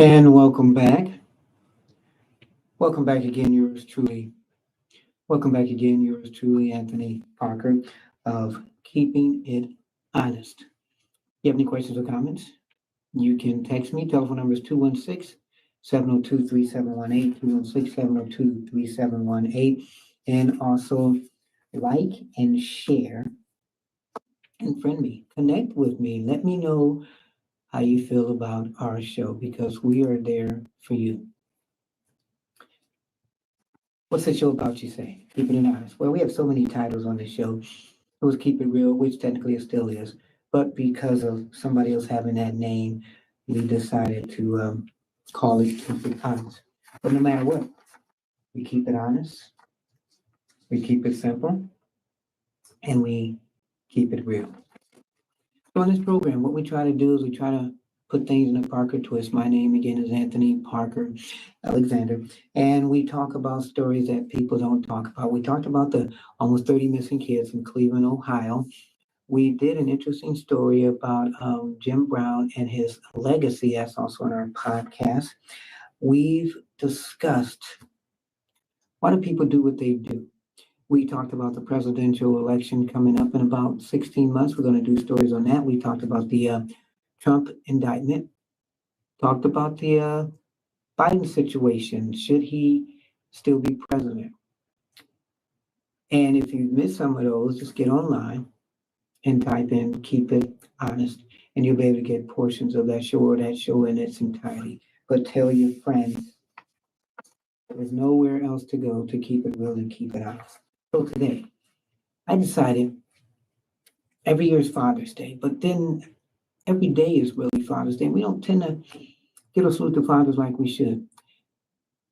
And welcome back. Welcome back again, yours truly. Welcome back again, yours truly, Anthony Parker of Keeping It Honest. You have any questions or comments? You can text me. Telephone number is 216 702 3718, 216 702 3718. And also like and share and friend me. Connect with me. Let me know how you feel about our show because we are there for you. What's the show about, you say? Keeping it honest. Well, we have so many titles on this show. It was Keep It Real, which technically it still is. But because of somebody else having that name, we decided to call it Keep It Honest. But no matter what, we keep it honest, we keep it simple, and we keep it real. So on this program, what we try to do is we try to put things in a Parker twist. My name again is Anthony Parker Alexander, and we talk about stories that people don't talk about. We talked about the almost 30 missing kids in Cleveland, Ohio. We did an interesting story about Jim Brown and his legacy. That's also on our podcast. We've discussed why do people do what they do. We talked about the presidential election coming up in about 16 months. We're going to do stories on that. We talked about the Trump indictment, talked about the Biden situation. Should he still be president? And if you missed some of those, just get online and type in Keep It Honest, and you'll be able to get portions of that show or that show in its entirety. But tell your friends there is nowhere else to go to keep it real and keep it honest. So today, I decided every year is Father's Day, but then every day is really Father's Day. We don't tend to give a salute to fathers like we should.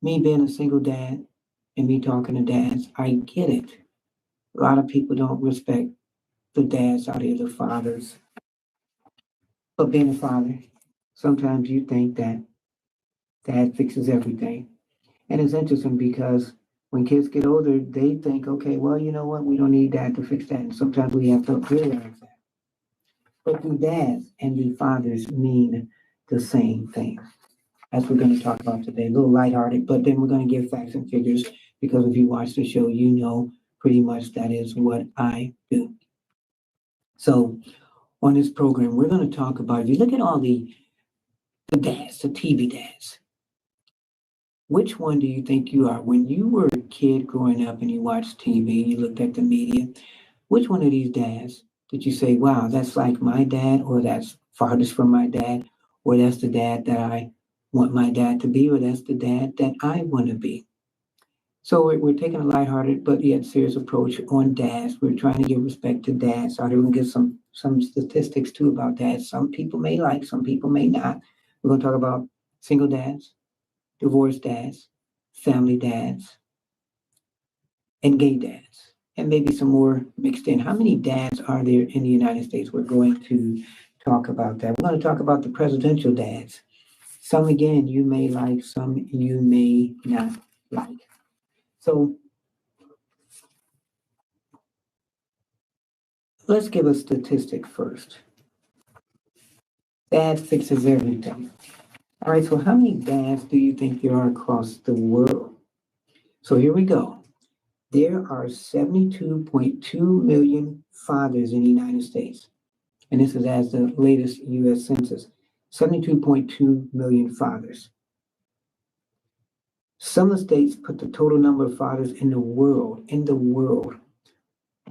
Me being a single dad and me talking to dads, I get it. A lot of people don't respect the dads out here, the fathers. But being a father, sometimes you think that dad fixes everything. And it's interesting because when kids get older, they think, okay, well, you know what? We don't need dad to fix that. And sometimes we have to realize that. But the dads and the fathers mean the same thing. That's what we're going to talk about today. A little lighthearted, but then we're going to give facts and figures because if you watch the show, you know pretty much that is what I do. So on this program, we're going to talk about, if you look at all the dads, the TV dads, which one do you think you are? When you were a kid growing up and you watched TV, you looked at the media, which one of these dads did you say, wow, that's like my dad, or that's farthest from my dad, or that's the dad that I want my dad to be, or that's the dad that I want to be? So we're taking a lighthearted but yet serious approach on dads. We're trying to give respect to dads. So we're going to get some statistics too about dads. Some people may like, some people may not. We're going to talk about single dads, divorced dads, family dads, and gay dads, and maybe some more mixed in. How many dads are there in the United States? We're going to talk about that. We're going to talk about the presidential dads. Some, again, you may like, some you may not like. So let's give a statistic first. Dad fixes everything. All right, so how many dads do you think there are across the world? So here we go. There are 72.2 million fathers in the United States. And this is as the latest U.S. Census. 72.2 million fathers. Some states put the total number of fathers in the world,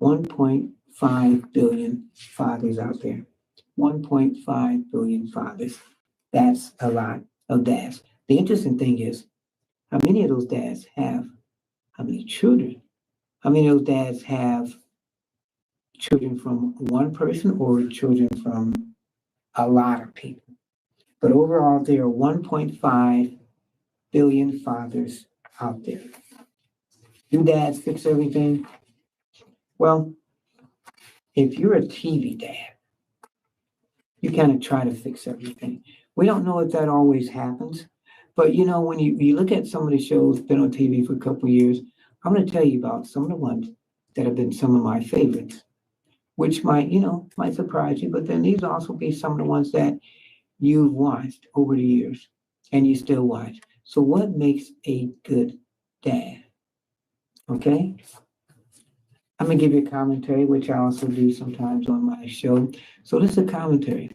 1.5 billion fathers out there. 1.5 billion fathers. That's a lot of dads. The interesting thing is, how many of those dads have how many children? How many of those dads have children from one person or children from a lot of people? But overall, there are 1.5 billion fathers out there. Do dads fix everything? Well, if you're a TV dad, you kind of try to fix everything. We don't know if that always happens, but you know, when you look at some of the shows been on TV for a couple of years, I'm going to tell you about some of the ones that have been some of my favorites, which might surprise you, but then these also be some of the ones that you've watched over the years. and you still watch. So what makes a good dad? Okay. I'm gonna give you a commentary, which I also do sometimes on my show. So this is a commentary.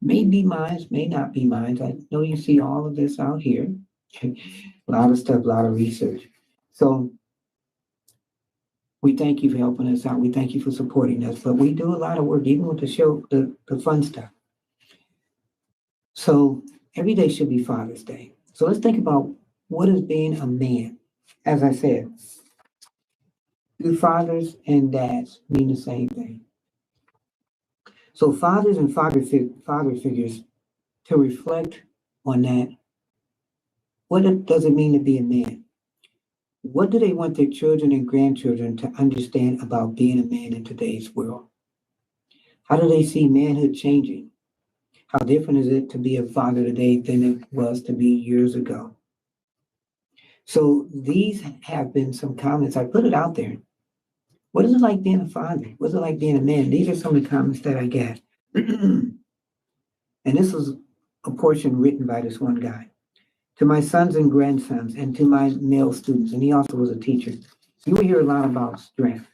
May be mine, may not be mine. I know you see all of this out here. A lot of stuff, a lot of research. So we thank you for helping us out. We thank you for supporting us. But we do a lot of work, even with the show, the fun stuff. So every day should be Father's Day. So let's think about what is being a man. As I said, do fathers and dads mean the same thing? So fathers and father figures, to reflect on that, does it mean to be a man? What do they want their children and grandchildren to understand about being a man in today's world? How do they see manhood changing? How different is it to be a father today than it was to be years ago? So these have been some comments. I put it out there. What is it like being a father? What's it like being a man? These are some of the comments that I get. And this was a portion written by this one guy. To my sons and grandsons, and to my male students, and he also was a teacher, you will hear a lot about strength.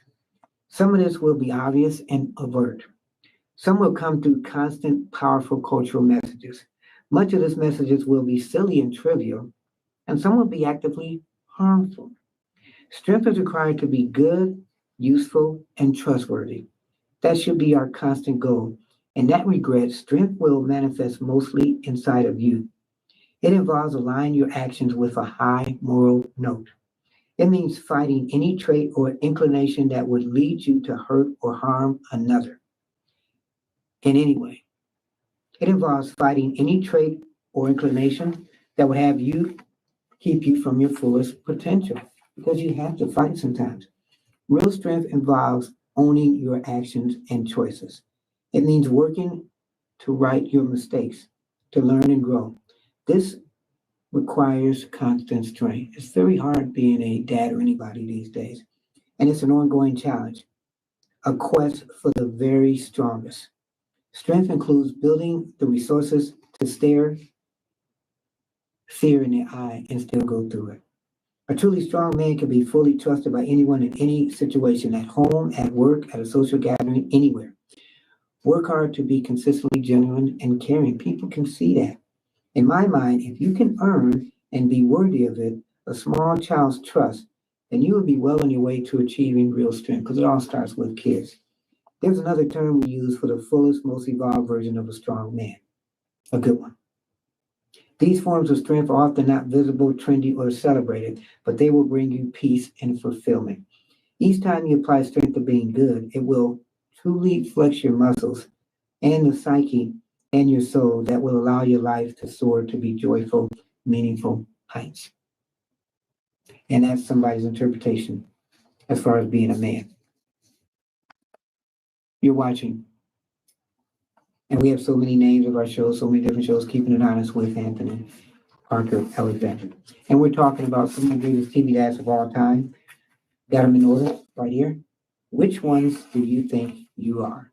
Some of this will be obvious and overt. Some will come through constant, powerful cultural messages. Much of this messages will be silly and trivial, and some will be actively harmful. Strength is required to be good, useful, and trustworthy. That should be our constant goal. In that regard, strength will manifest mostly inside of you. It involves aligning your actions with a high moral note. It means fighting any trait or inclination that would lead you to hurt or harm another in any way. It involves fighting any trait or inclination that would have you keep you from your fullest potential because you have to fight sometimes. Real strength involves owning your actions and choices. It means working to right your mistakes, to learn and grow. This requires constant strength. It's very hard being a dad or anybody these days, and it's an ongoing challenge, a quest for the very strongest. Strength includes building the resources to stare fear in the eye and still go through it. A truly strong man can be fully trusted by anyone in any situation, at home, at work, at a social gathering, anywhere. Work hard to be consistently genuine and caring. People can see that. In my mind, if you can earn and be worthy of it, a small child's trust, then you will be well on your way to achieving real strength because it all starts with kids. There's another term we use for the fullest, most evolved version of a strong man, a good one. These forms of strength are often not visible, trendy, or celebrated, but they will bring you peace and fulfillment. Each time you apply strength to being good, it will truly flex your muscles and the psyche and your soul that will allow your life to soar to be joyful, meaningful heights. And that's somebody's interpretation as far as being a man. You're watching. And we have so many names of our shows, so many different shows, Keeping It Honest with Anthony Parker Alexander. And we're talking about some of the greatest TV dads of all time. Got them in order right here. Which ones do you think you are?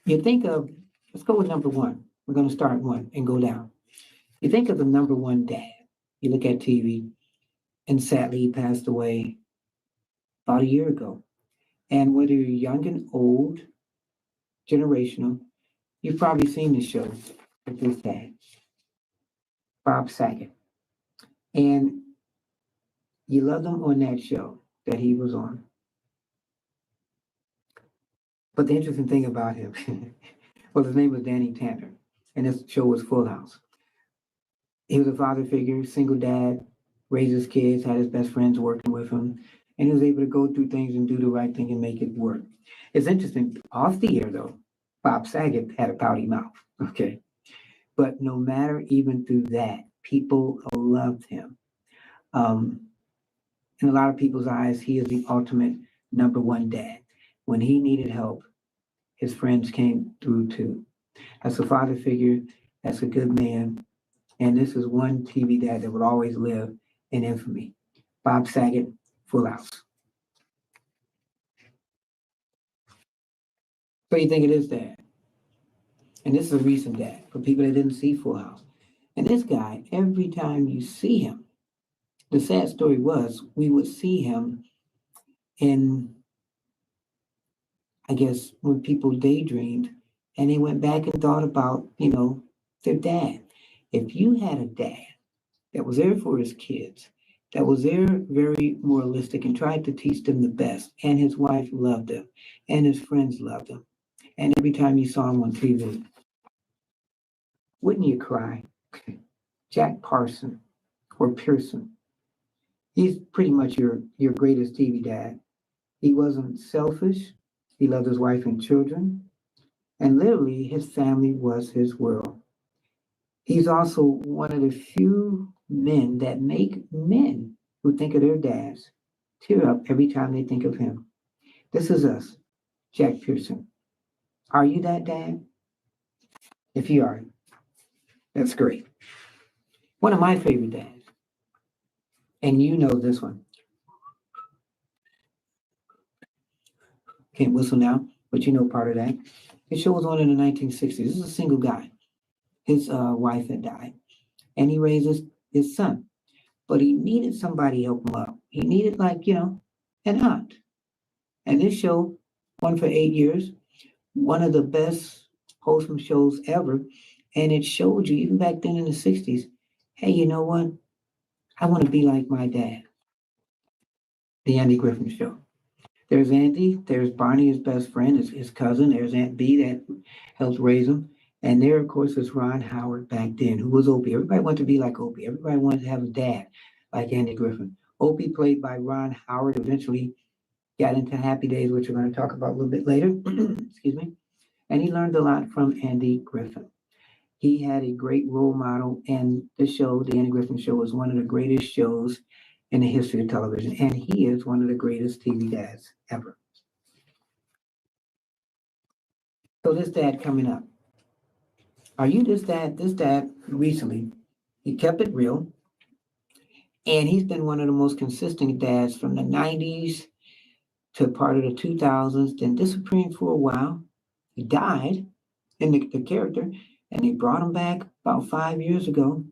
You think of, let's go with number one. We're going to start one and go down. You think of the number one dad. You look at TV, and sadly, he passed away about a year ago. And whether you're young and old, generational, you've probably seen the show with his dad, Bob Saget. And you loved him on that show that he was on. But the interesting thing about him, well, his name was Danny Tanner, and his show was Full House. He was a father figure, single dad, raised his kids, had his best friends working with him, and he was able to go through things and do the right thing and make it work. It's interesting. Off the air, though, Bob Saget had a pouty mouth, okay? But no matter even through that, people loved him. Um, in a lot of people's eyes, he is the ultimate number one dad. When he needed help, his friends came through too. That's a father figure, that's a good man, and this is one TV dad that will always live in infamy. Bob Saget, Full House. So you think it is dad? And this is a recent dad for people that didn't see Full House. And this guy, every time you see him, the sad story was we would see him in, I guess, when people daydreamed and they went back and thought about, their dad. If you had a dad that was there for his kids, that was there very moralistic and tried to teach them the best, and his wife loved him, and his friends loved him, and every time you saw him on TV, wouldn't you cry? Jack Parson or Pearson. He's pretty much your greatest TV dad. He wasn't selfish. He loved his wife and children. And literally, his family was his world. He's also one of the few men that make men who think of their dads tear up every time they think of him. This is us, Jack Pearson. Are you that dad? If you are, that's great. One of my favorite dads, and you know this one. Can't whistle now, but you know part of that. His show was on in the 1960s. This is a single guy. His wife had died, and he raised his son. But he needed somebody to help him up. He needed, like, an aunt. And this show won for 8 years, one of the best wholesome shows ever. And it showed you, even back then in the 60s, hey, you know what? I want to be like my dad. The Andy Griffin Show. There's Andy, there's Barney, his best friend, his cousin. There's Aunt B that helped raise him. And there, of course, is Ron Howard back then, who was Opie. Everybody wanted to be like Opie. Everybody wanted to have a dad like Andy Griffin. Opie, played by Ron Howard, eventually got into Happy Days, which we're going to talk about a little bit later. Excuse me. And he learned a lot from Andy Griffin. He had a great role model, and the show, The Andy Griffin Show, was one of the greatest shows in the history of television. And he is one of the greatest TV dads ever. So this dad coming up. Are you this dad? This dad recently, he kept it real. And he's been one of the most consistent dads from the 90s to part of the 2000s, then disappearing for a while. He died in the character, and they brought him back about 5 years ago.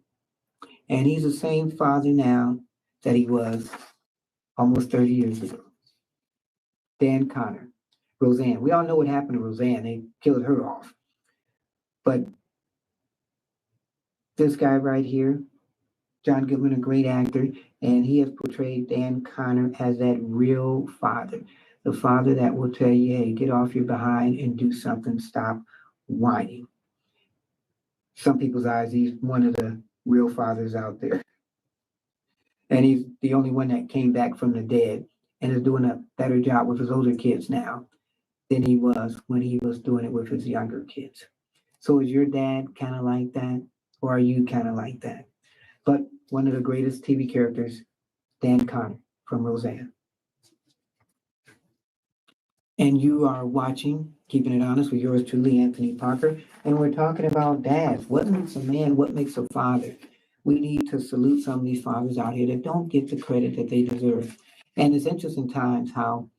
And he's the same father now that he was almost 30 years ago. Dan Connor, Roseanne. We all know what happened to Roseanne. They killed her off. But this guy right here, John Goodman, a great actor, and he has portrayed Dan Connor as that real father. The father that will tell you, hey, get off your behind and do something. Stop whining. Some people's eyes, he's one of the real fathers out there. And he's the only one that came back from the dead and is doing a better job with his older kids now than he was when he was doing it with his younger kids. So is your dad kind of like that? Or are you kind of like that? But one of the greatest TV characters, Dan Connor from Roseanne. And you are watching Keeping It Honest with yours truly, Anthony Parker. And we're talking about dads. What makes a man? What makes a father? We need to salute some of these fathers out here that don't get the credit that they deserve. And it's interesting times how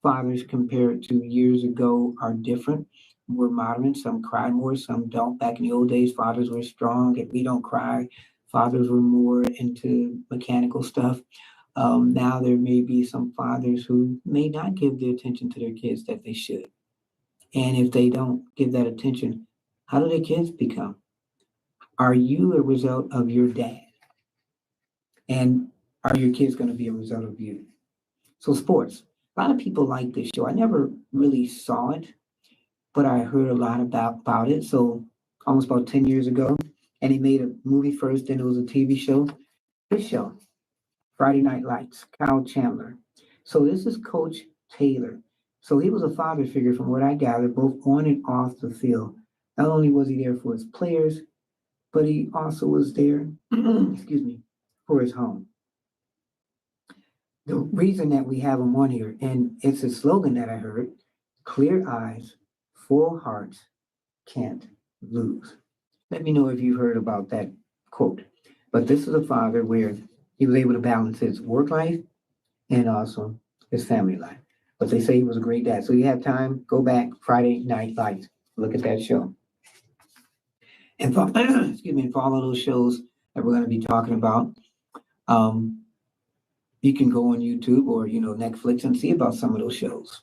fathers compared to years ago are different. We're modern. Some cry more, some don't. Back in the old days, fathers were strong. If we don't cry, fathers were more into mechanical stuff. Now there may be some fathers who may not give the attention to their kids that they should. And if they don't give that attention, how do their kids become? Are you a result of your dad? And are your kids going to be a result of you? So sports. A lot of people like this show. I never really saw it, but I heard a lot about it. So almost about 10 years ago, and he made a movie first, then it was a TV show. This show, Friday Night Lights, Kyle Chandler. So this is Coach Taylor. So he was a father figure from what I gathered, both on and off the field. Not only was he there for his players, but he also was there, excuse me, for his home. The reason that we have him on here, and it's a slogan that I heard, clear eyes, full hearts, can't lose. Let me know if you've heard about that quote. But this is a father where he was able to balance his work life and also his family life. But they say he was a great dad. So you have time, go back, Friday Night Lights, look at that show. And for, excuse me, and for all of those shows that we're going to be talking about, um, you can go on YouTube or, Netflix and see about some of those shows.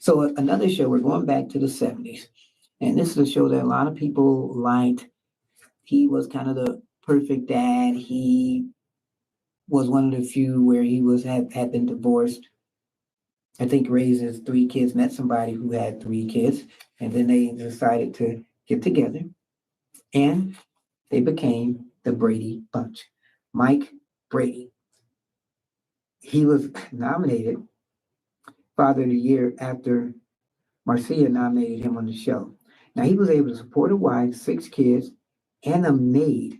So another show, we're going back to the 70s. And this is a show that a lot of people liked. He was kind of the perfect dad. He was one of the few where he had been divorced. I think raised his 3 kids, met somebody who had 3 kids, and then they decided to get together, and they became the Brady Bunch. Mike Brady. He was nominated Father of the Year after Marcia nominated him on the show. Now he was able to support a wife, 6 kids, and a maid.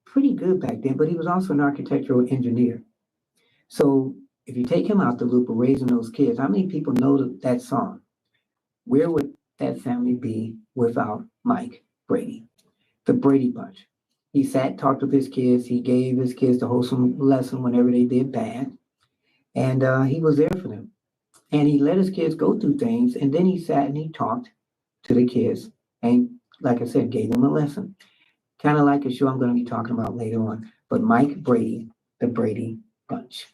Pretty good back then, but he was also an architectural engineer. So if you take him out the loop of raising those kids, how many people know that song? Where would that family be without Mike Brady? The Brady Bunch. He sat, talked with his kids. He gave his kids the wholesome lesson whenever they did bad. And he was there for them. And he let his kids go through things. And then he sat and he talked to the kids. And like I said, gave them a lesson. Kind of like a show I'm going to be talking about later on. But Mike Brady, the Brady Bunch.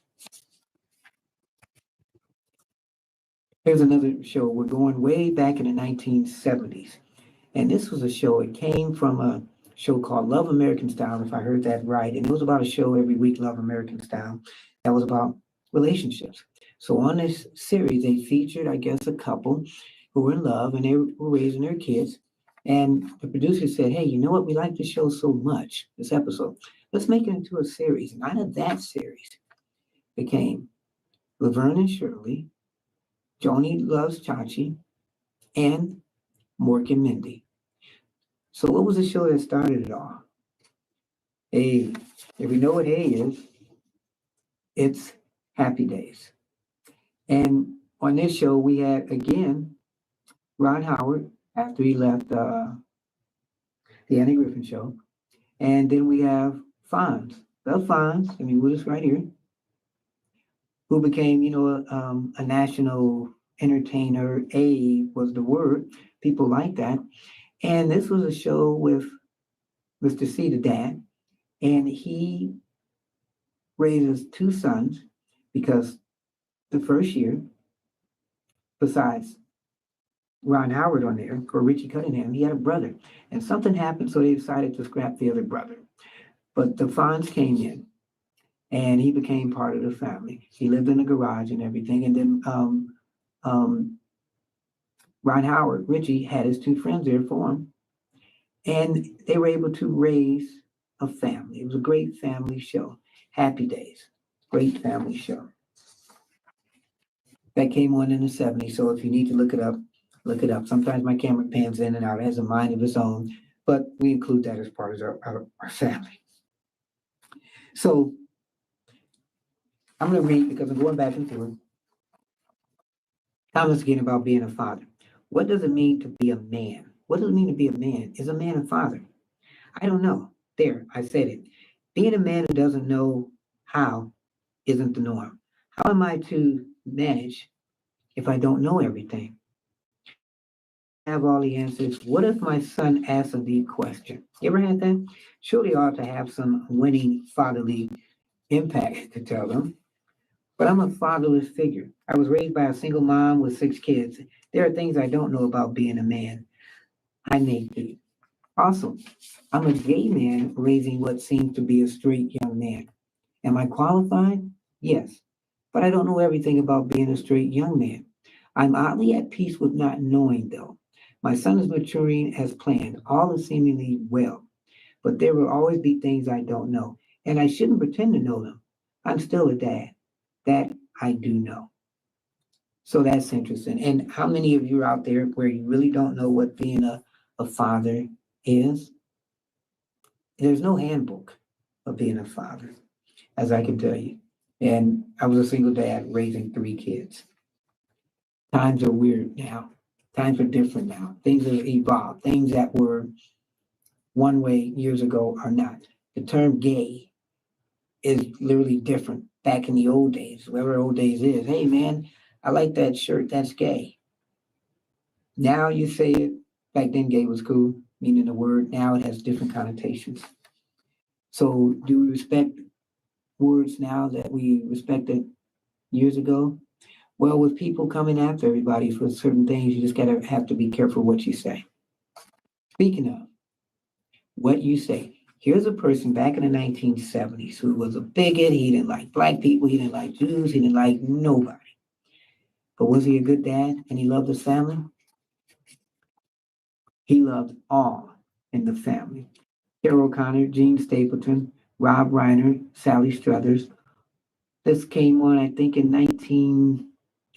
Here's another show. We're going way back in the 1970s. And this was a show, it came from a show called Love American Style, if I heard that right. And it was about a show every week, Love American Style, that was about relationships. So on this series, they featured, I guess, a couple who were in love and they were raising their kids. And the producer said, hey, you know what? We like the show so much, this episode. Let's make it into a series. And out of that series became Laverne and Shirley, Joni Loves Chachi, and Mork and Mindy. So what was the show that started it all? A, if we know what A is, it's Happy Days. And on this show, we had, again, Ron Howard, after he left the Andy Griffin Show. And then we have Fonz, the Fonz, I mean, with us right here, who became, a national entertainer. A was the word. People like that. And this was a show with Mr. C, the dad, and he raises 2 sons because the first year, besides Ron Howard on there, or Richie Cunningham, he had a brother. And something happened, so they decided to scrap the other brother. But the Fonz came in, and he became part of the family. He lived in a garage and everything. And then Ron Howard, Richie, had his 2 friends there for him. And they were able to raise a family. It was a great family show. Happy Days. Great family show. That came on in the 70s. So if you need to look it up, look it up. Sometimes my camera pans in and out. It has a mind of its own, but we include that as part of our family. So I'm going to read because I'm going back and forth. Comments again about being a father. What does it mean to be a man? What does it mean to be a man? Is a man a father? I don't know. There, I said it. Being a man who doesn't know how isn't the norm. How am I to manage if I don't know everything? Have all the answers. What if my son asks a deep question? You ever had that? Surely ought to have some winning fatherly impact to tell them. But I'm a fatherless figure. I was raised by a single mom with 6 kids. There are things I don't know about being a man. I may do. Also, I'm a gay man raising what seems to be a straight young man. Am I qualified? Yes. But I don't know everything about being a straight young man. I'm oddly at peace with not knowing, though. My son is maturing as planned. All is seemingly well. But there will always be things I don't know. And I shouldn't pretend to know them. I'm still a dad. That I do know. So that's interesting. And how many of you are out there where you really don't know what being a father is? There's no handbook of being a father, as I can tell you. And I was a single dad raising 3 kids. Times are weird now. Times are different now. Things have evolved. Things that were one way years ago are not. The term gay is literally different back in the old days, whatever old days is. Hey, man, I like that shirt. That's gay. Now you say it. Back then, gay was cool. meaning the word now it has different connotations. So do we respect words now that we respected years ago? Well, with people coming after everybody for certain things, you just gotta have to be careful what you say. Speaking of what you say, here's a person back in the 1970s who was a bigot. He didn't like black people. He didn't like Jews. He didn't like nobody. But was he a good dad and he loved his family? He loved all in the family. Carol Connor, Gene Stapleton, Rob Reiner, Sally Struthers. This came on, I think, in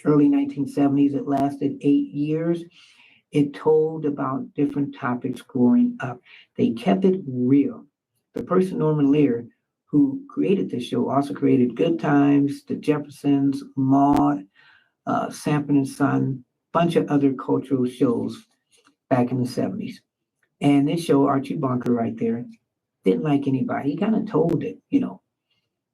early 1970s. It lasted 8 years. It told about different topics growing up. They kept it real. The person, Norman Lear, who created this show, also created Good Times, The Jeffersons, Maude, Sanford and Son, bunch of other cultural shows back in the 70s. And this show, Archie Bunker right there, didn't like anybody. He kind of told it, you know.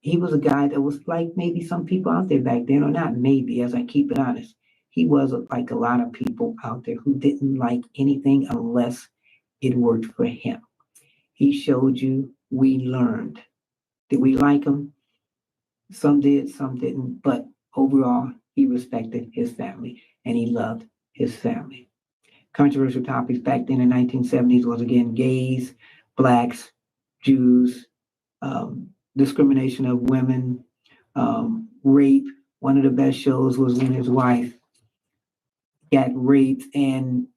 He was a guy that was like maybe some people out there back then, or not maybe, as I keep it honest. He was like a lot of people out there who didn't like anything unless it worked for him. He showed you, we learned. Did we like him? Some did, some didn't, but overall, he respected his family and he loved his family. Controversial topics back then in the 1970s was again gays, blacks, Jews, discrimination of women, rape. One of the best shows was when his wife got raped, and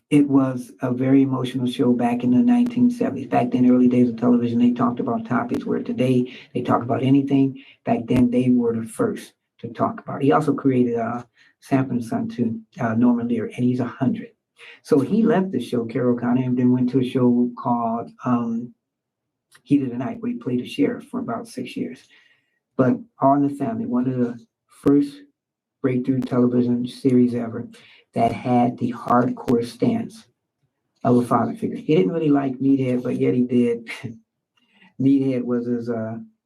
it was a very emotional show back in the 1970s. Back then, early days of television, they talked about topics where today they talk about anything. Back then, they were the first to talk about it. He also created Sanford and Son too, Norman Lear, and he's 100. So he left the show, Carol Connor, and then went to a show called Heat of the Night, where he played a sheriff for about 6 years. But All in the Family, one of the first breakthrough television series ever that had the hardcore stance of a father figure. He didn't really like Meathead, but yet he did. Meathead was his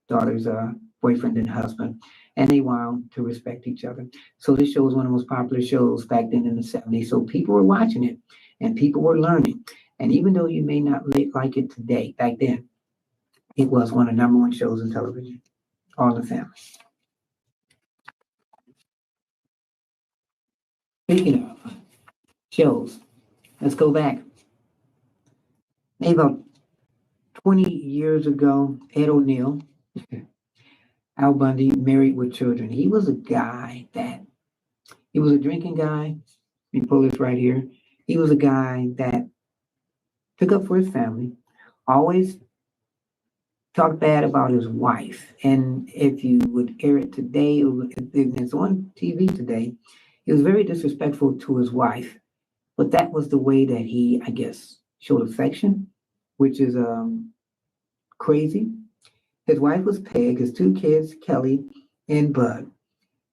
daughter's boyfriend and husband, and they wound to respect each other. So this show was one of the most popular shows back then in the 70s. So people were watching it, and people were learning. And even though you may not like it today, back then, it was one of the number one shows in television, All in the Family. Speaking of shows, let's go back. Maybe about 20 years ago, Ed O'Neill, Al Bundy, Married with Children. He was a guy that, he was a drinking guy. Let me pull this right here. He was a guy that took up for his family, always talked bad about his wife. And if you would air it today, if it's on TV today, he was very disrespectful to his wife. But that was the way that he, I guess, showed affection, which is crazy. His wife was Peg, his two kids, Kelly and Bud.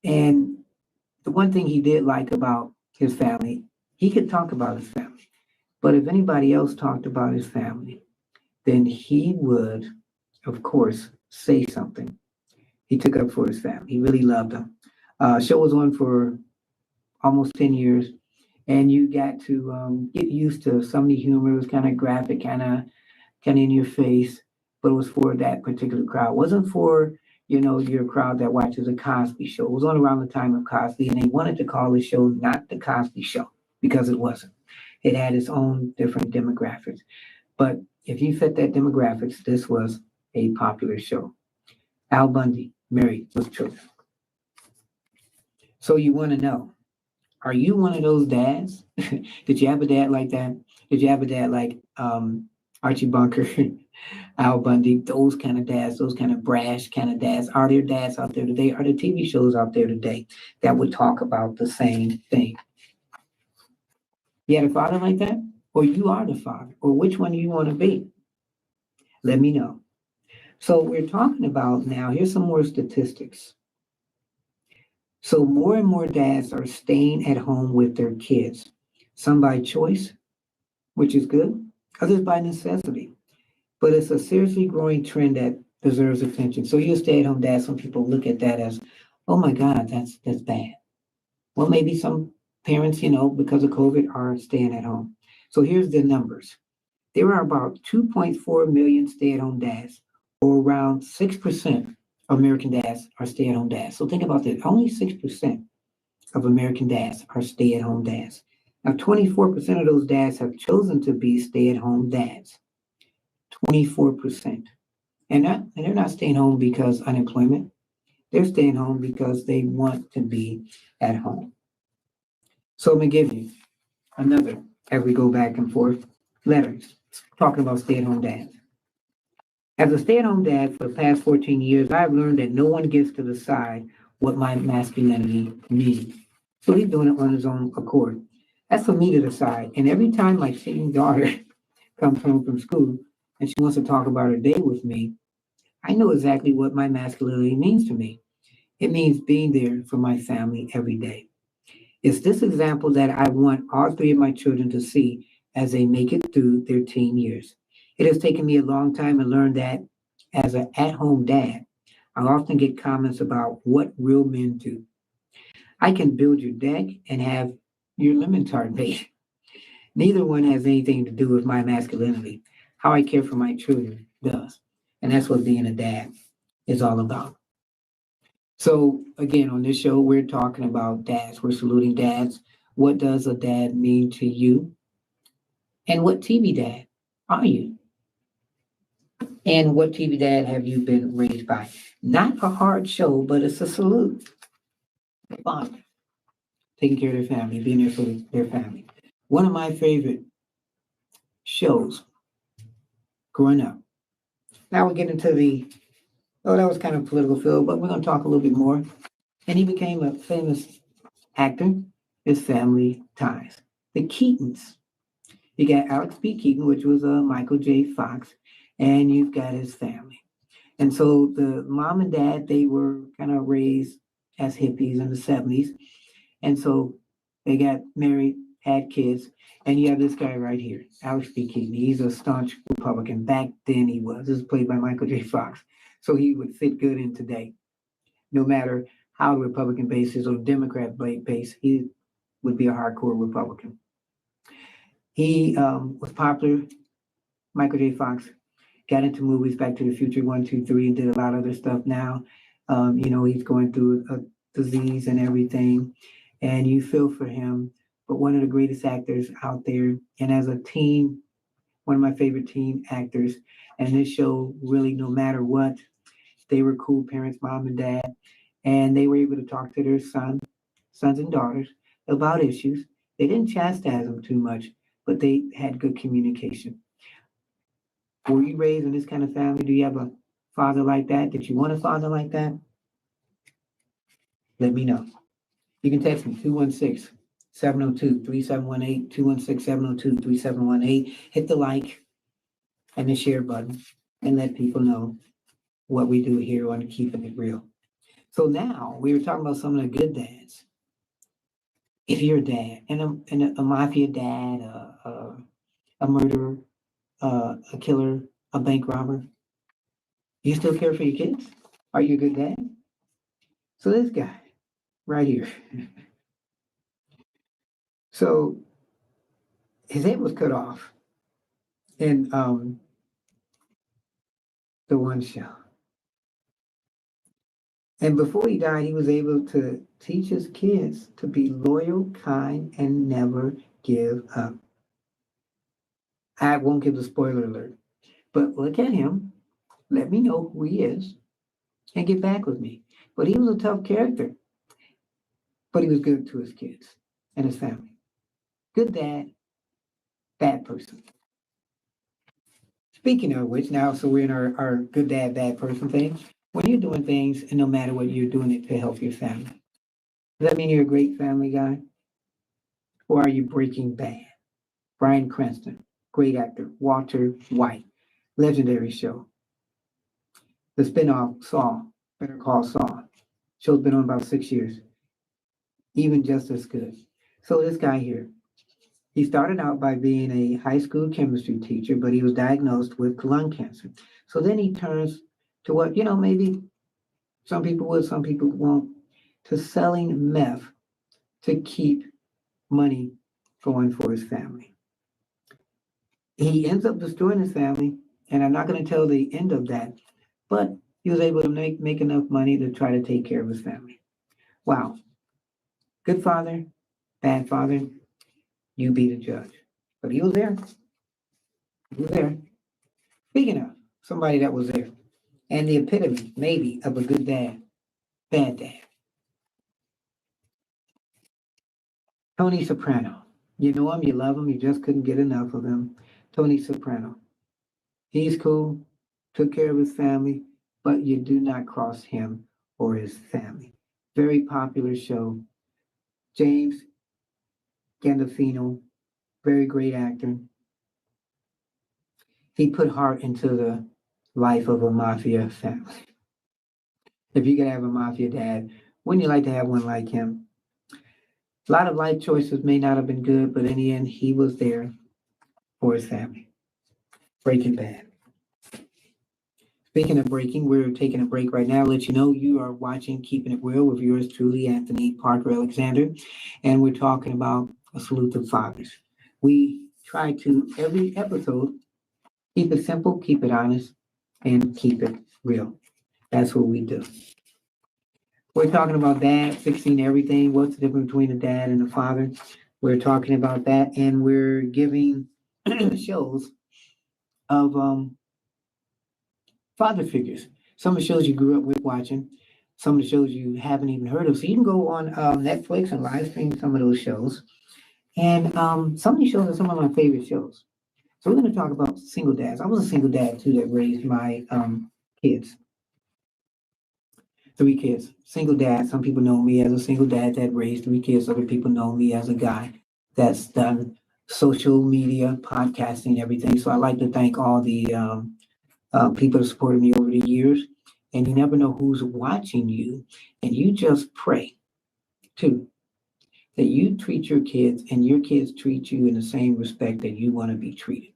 And the one thing he did like about his family, he could talk about his family. But if anybody else talked about his family, then he would, of course, say something. He took up for his family. He really loved them. Show was on for almost 10 years, and you got to get used to some of the humor. It was kind of graphic, kind of in your face, but it was for that particular crowd. It wasn't for, your crowd that watches a Cosby Show. It was on around the time of Cosby, and they wanted to call the show not the Cosby Show because it wasn't. It had its own different demographics. But if you fit that demographics, this was a popular show. Al Bundy, Married with Children. So you want to know, are you one of those dads? Did you have a dad like that? Did you have a dad like Archie Bunker, Al Bundy, those kind of dads, those kind of brash kind of dads? Are there dads out there today? Are there TV shows out there today that would talk about the same thing? You had a father like that? Or you are the father? Or which one do you want to be? Let me know. So we're talking about now, here's some more statistics. So more and more dads are staying at home with their kids, some by choice, which is good, others by necessity. But it's a seriously growing trend that deserves attention. So you stay at home dad, some people look at that as, oh my God, that's bad. Well, maybe some parents, because of COVID are staying at home. So here's the numbers. There are about 2.4 million stay-at-home dads, or around 6% of American dads are stay-at-home dads. So think about this. Only 6% of American dads are stay-at-home dads. Now, 24% of those dads have chosen to be stay-at-home dads. 24%. And they're not staying home because unemployment. They're staying home because they want to be at home. So I'm gonna give you another, as we go back and forth, letters talking about stay-at-home dads. As a stay-at-home dad for the past 14 years, I've learned that no one gets to decide what my masculinity means. So he's doing it on his own accord. That's for me to decide. And every time my teen daughter comes home from school and she wants to talk about her day with me, I know exactly what my masculinity means to me. It means being there for my family every day. It's this example that I want all three of my children to see as they make it through their teen years. It has taken me a long time to learn that as an at home dad, I often get comments about what real men do. I can build your deck and have your lemon tart made. Neither one has anything to do with my masculinity. How I care for my children does. And that's what being a dad is all about. So, again, on this show, we're talking about dads. We're saluting dads. What does a dad mean to you? And what TV dad are you? And what TV dad have you been raised by? Not a hard show, but it's a salute. Fun. Taking care of their family, being there for their family. One of my favorite shows growing up. Now we're getting to that was kind of political field, but we're going to talk a little bit more. And he became a famous actor. His family ties. The Keatons. You got Alex B. Keaton, which was Michael J. Fox, and you've got his family. And so the mom and dad, they were kind of raised as hippies in the 70s. And so they got married, had kids, and you have this guy right here, Alex B. Keaton. He's a staunch Republican. Back then he was. This is played by Michael J. Fox. So he would fit good in today. No matter how the Republican base is or Democrat base, he would be a hardcore Republican. He was popular. Michael J. Fox got into movies, Back to the Future 1, 2, 3, and did a lot of other stuff now. He's going through a disease and everything, and you feel for him. But one of the greatest actors out there, and as a teen, one of my favorite teen actors. And this show really, no matter what, they were cool parents, mom and dad, and they were able to talk to their sons and daughters about issues. They didn't chastise them too much, but they had good communication. Were you raised in this kind of family? Do you have a father like that? Did you want a father like that? Let me know. You can text me 216-702-3718, 216-702-3718. Hit the like and the share button and let people know what we do here on Keeping It Real. So now we were talking about some of the good dads. If you're a dad and a mafia dad, a murderer, a killer, a bank robber, you still care for your kids? Are you a good dad? So this guy right here. So his head was cut off in the one show. And before he died, he was able to teach his kids to be loyal, kind, and never give up. I won't give the spoiler alert, but look at him. Let me know who he is and get back with me. But he was a tough character, but he was good to his kids and his family. Good dad, bad person. Speaking of which, now, so we're in our good dad, bad person thing. When you're doing things, and no matter what, you're doing it to help your family. Does that mean you're a great family guy? Or are you Breaking Bad? Bryan Cranston, great actor. Walter White, legendary show. The spinoff Saul, Better Call Saul. Show's been on about 6 years. Even just as good. So this guy here, he started out by being a high school chemistry teacher, but he was diagnosed with lung cancer. So then he turns to what, maybe some people would, some people won't, to selling meth to keep money going for his family. He ends up destroying his family, and I'm not going to tell the end of that, but he was able to make enough money to try to take care of his family. Wow. Good father, bad father, you be the judge. But he was there. He was there. Speaking of somebody that was there, and the epitome, maybe, of a good dad, bad dad, Tony Soprano. You know him, you love him, you just couldn't get enough of him. Tony Soprano. He's cool, took care of his family, but you do not cross him or his family. Very popular show. James Gandolfino, very great actor. He put heart into the life of a mafia family. If you could have a mafia dad, wouldn't you like to have one like him? A lot of life choices may not have been good, but in the end, he was there for his family. Breaking Bad. Speaking of breaking, we're taking a break right now. Let you know you are watching Keeping It Real with yours truly, Anthony Parker Alexander, and we're talking about a salute to fathers. We try to, every episode, keep it simple, keep it honest, and keep it real. That's what we do. We're talking about dad fixing everything. What's the difference between a dad and a father? We're talking about that, and we're giving shows of father figures. Some of the shows you grew up with watching, some of the shows you haven't even heard of. So you can go on Netflix and live stream some of those shows. And some of these shows are some of my favorite shows. So we're going to talk about single dads. I was a single dad too that raised my kids. 3 kids. Single dad. Some people know me as a single dad that raised 3 kids. Other people know me as a guy that's done social media, podcasting, everything. So I'd like to thank all the people that supported me over the years. And you never know who's watching you. And you just pray, too, that you treat your kids and your kids treat you in the same respect that you want to be treated.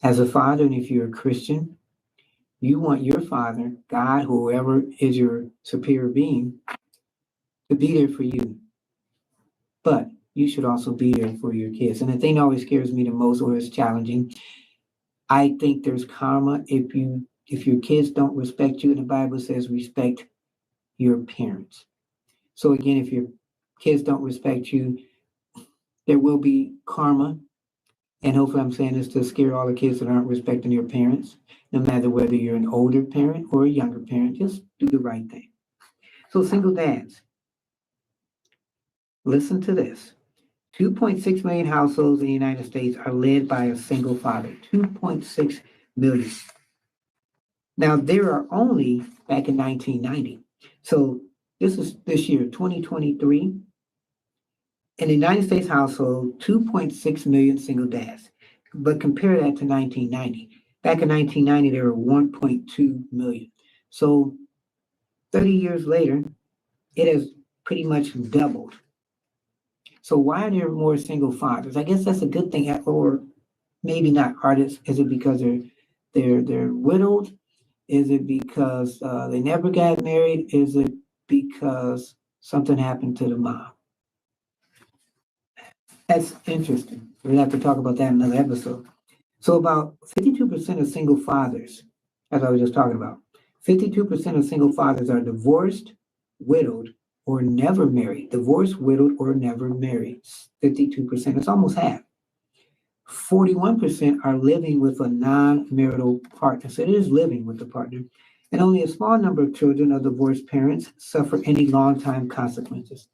As a father, and if you're a Christian, you want your father, God, whoever is your superior being, to be there for you. But you should also be there for your kids. And the thing that always scares me the most, or is challenging, I think there's karma if your kids don't respect you, and the Bible says respect your parents. So again, if your kids don't respect you, there will be karma. And hopefully I'm saying this to scare all the kids that aren't respecting your parents, no matter whether you're an older parent or a younger parent, just do the right thing. So single dads, listen to this. 2.6 million households in the United States are led by a single father. 2.6 million. Now, there are only back in 1990. So this is this year, 2023. In the United States household, 2.6 million single dads. But compare that to 1990. Back in 1990, there were 1.2 million. So 30 years later, it has pretty much doubled. So why are there more single fathers? I guess that's a good thing, or maybe not. Artists, is it because they're widowed? Is it because they never got married? Is it because something happened to the mom? That's interesting. We'll have to talk about that in another episode. So about 52% of single fathers, as I was just talking about, 52% of single fathers are divorced, widowed, or never married. Divorced, widowed, or never married. 52%. It's almost half. 41% are living with a non-marital partner. So it is living with the partner. And only a small number of children of divorced parents suffer any long-time consequences.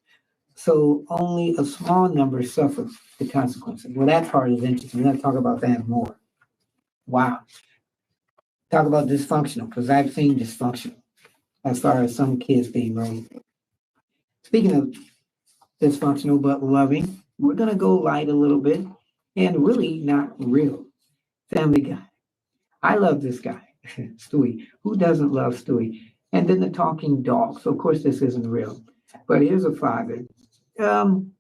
So only a small number suffer the consequences. Well, that part is interesting. We're going to talk about that more. Wow. Talk about dysfunctional, because I've seen dysfunctional as far as some kids being raised. Speaking of dysfunctional but loving, we're going to go light a little bit and really not real. Family Guy. I love this guy, Stewie. Who doesn't love Stewie? And then the talking dog. So, of course, this isn't real. But here's a father.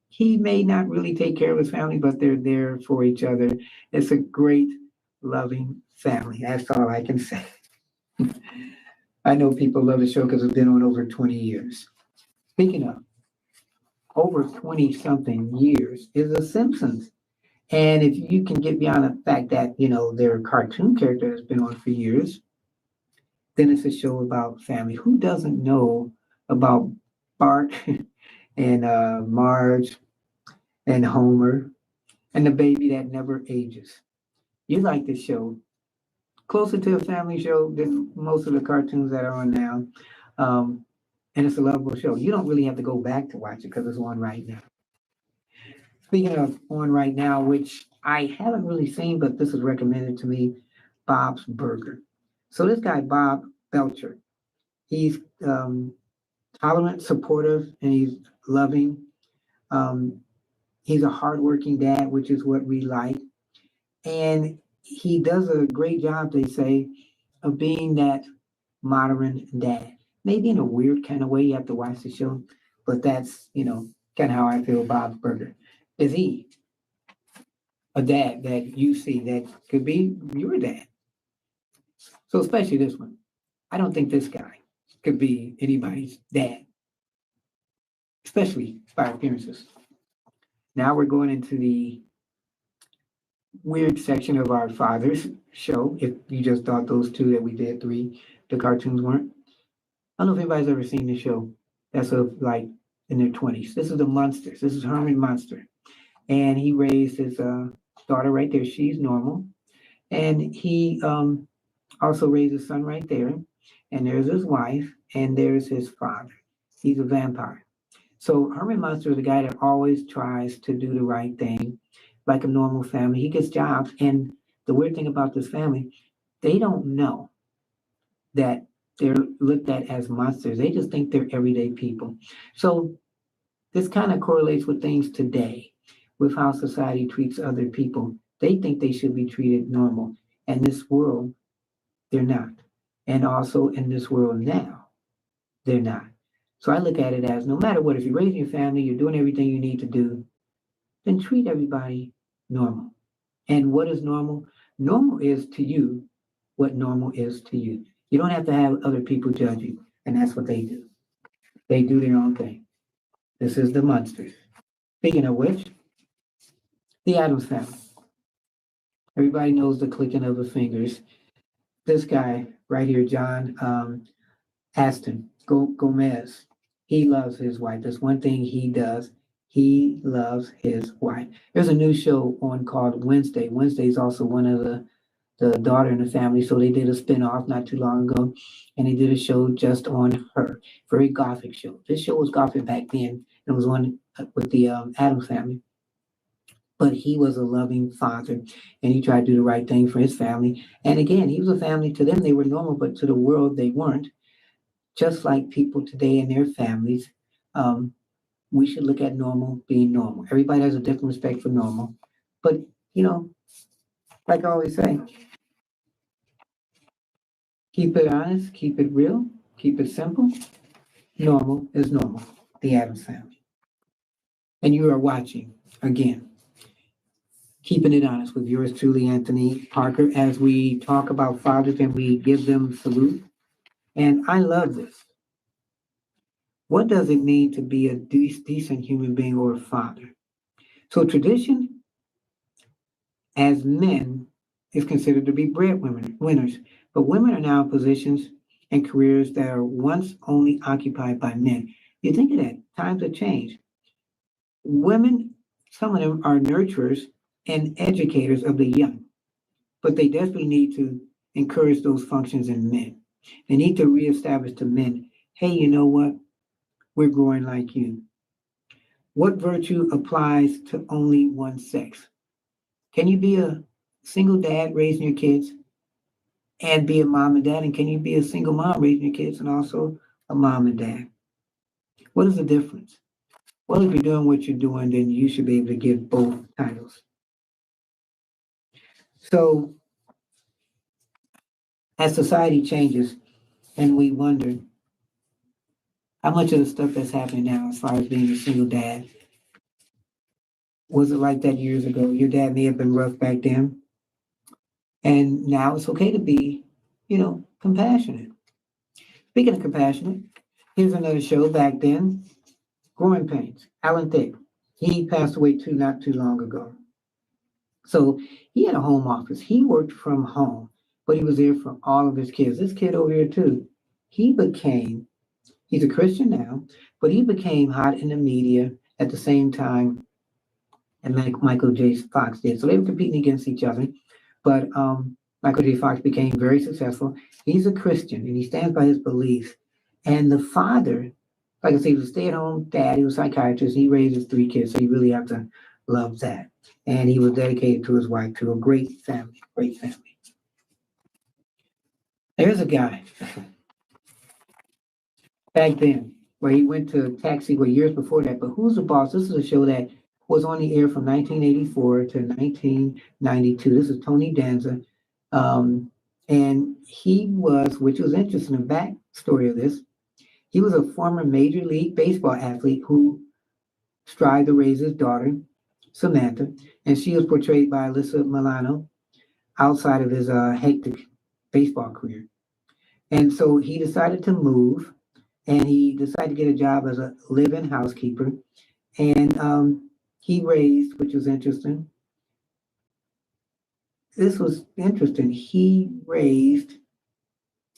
He may not really take care of his family, but they're there for each other. It's a great, loving family. That's all I can say. I know people love the show because it's been on over 20 years. Speaking of over 20 something years is The Simpsons. And if you can get beyond the fact that, their cartoon character has been on for years, then it's a show about family. Who doesn't know about Bart and Marge and Homer and the baby that never ages? You like this show. Closer to a family show than most of the cartoons that are on now. Um, and it's a lovable show. You don't really have to go back to watch it because it's on right now. Speaking of on right now, which I haven't really seen, but this is recommended to me, Bob's Burger. So this guy, Bob Belcher, he's tolerant, supportive, and he's loving. Um, he's a hardworking dad, which is what we like. And he does a great job, they say, of being that modern dad. Maybe in a weird kind of way, you have to watch the show, but that's, kind of how I feel Bob's Burger. Is he a dad that you see that could be your dad? So especially this one. I don't think this guy could be anybody's dad, especially by appearances. Now we're going into the weird section of our father's show. If you just thought those two that we did, three, the cartoons weren't. I don't know if anybody's ever seen the show. That's of like in their 20s. This is the Munsters. This is Herman Munster. And he raised his daughter right there. She's normal. And he also raised his son right there. And there's his wife. And there's his father. He's a vampire. So Herman Munster is the guy that always tries to do the right thing, like a normal family. He gets jobs. And the weird thing about this family, they don't know that they're looked at as monsters. They just think they're everyday people. So this kind of correlates with things today, with how society treats other people. They think they should be treated normal. And this world, they're not. And also in this world now, they're not. So I look at it as no matter what, if you're raising your family, you're doing everything you need to do, then treat everybody normal. And what is normal? Normal is to you what normal is to you. You don't have to have other people judge you. And that's what they do. They do their own thing. This is the Munsters. Speaking of which, the Addams family. Everybody knows the clicking of the fingers. This guy right here, John Aston Gomez, he loves his wife. That's one thing he does. He loves his wife. There's a new show on called Wednesday. Wednesday is also one of the daughter in the family. So they did a spinoff not too long ago, and they did a show just on her. Very gothic show. This show was gothic back then. It was one with the Addams family. But he was a loving father, and he tried to do the right thing for his family. And again, he was a family to them. They were normal, but to the world, they weren't. Just like people today and their families, we should look at normal being normal. Everybody has a different respect for normal. But, like I always say, keep it honest, keep it real, keep it simple. Normal is normal. The Addams family. And you are watching again, keeping it honest with yours truly, Anthony Parker, as we talk about fathers and we give them salute. And I love this. What does it mean to be a decent human being or a father? So tradition as men is considered to be breadwinners, winners, but women are now in positions and careers that are once only occupied by men. You think of that, times have changed. Women, some of them are nurturers and educators of the young, but they desperately need to encourage those functions in men. They need to reestablish to men, hey, you know what? We're growing like you. What virtue applies to only one sex? Can you be a single dad raising your kids and be a mom and dad? And can you be a single mom raising your kids and also a mom and dad? What is the difference? Well, if you're doing what you're doing, then you should be able to give both titles. So as society changes and we wonder how much of the stuff that's happening now as far as being a single dad, was it like that years ago? Your dad may have been rough back then. And now it's okay to be, compassionate. Speaking of compassionate, here's another show back then, Growing Pains, Alan Thicke. He passed away not too long ago. So he had a home office. He worked from home, but he was there for all of his kids. This kid over here too, he became, he's a Christian now, but he became hot in the media at the same time and like Michael J. Fox did. So they were competing against each other. But Michael J. Fox became very successful. He's a Christian and he stands by his beliefs. And the father, like I said, he was a stay-at-home dad. He was a psychiatrist. He raised his three kids, so you really have to love that. And he was dedicated to his wife, to a great family, great family. There's a guy back then where he went to Taxi, well, years before that. But Who's the Boss? This is a show that was on the air from 1984 to 1992. This is Tony Danza. And he was, which was interesting, the backstory of this, he was a former Major League Baseball athlete who strived to raise his daughter, Samantha, and she was portrayed by Alyssa Milano outside of his hectic baseball career. And so he decided to move and he decided to get a job as a live-in housekeeper. And he raised, which was interesting. This was interesting. He raised